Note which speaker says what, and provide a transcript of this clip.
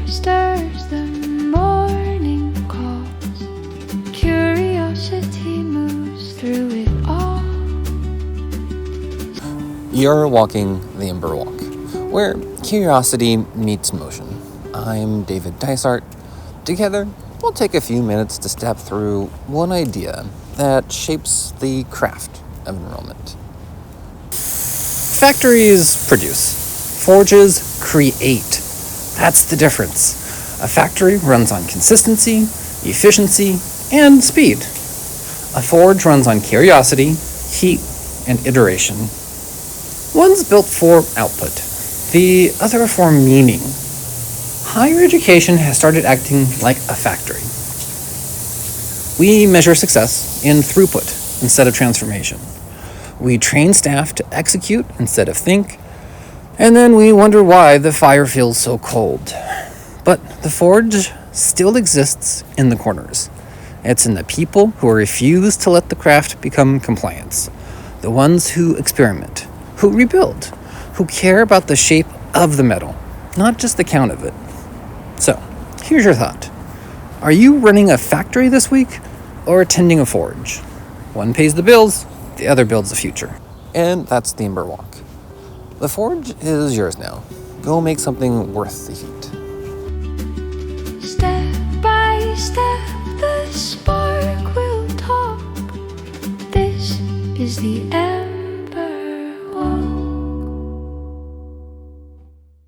Speaker 1: stirs, the morning calls. Curiosity moves through it all.
Speaker 2: You're walking the Ember Walk, where curiosity meets motion. I'm David Dysart. Together, we'll take a few minutes to step through one idea that shapes the craft of enrollment. Factories produce. Forges create. That's the difference. A factory runs on consistency, efficiency, and speed. A forge runs on curiosity, heat, and iteration. One's built for output, the other for meaning. Higher education has started acting like a factory. We measure success in throughput instead of transformation. We train staff to execute instead of think, and then we wonder why the fire feels so cold. But the forge still exists in the corners. It's in the people who refuse to let the craft become compliance, the ones who experiment, who rebuild, who care about the shape of the metal, not just the count of it. So, here's your thought. Are you running a factory this week or attending a forge? One pays the bills, the other builds the future. And that's the Ember Walk. The forge is yours now. Go make something worth the heat.
Speaker 1: Step by step, the spark will talk. This is the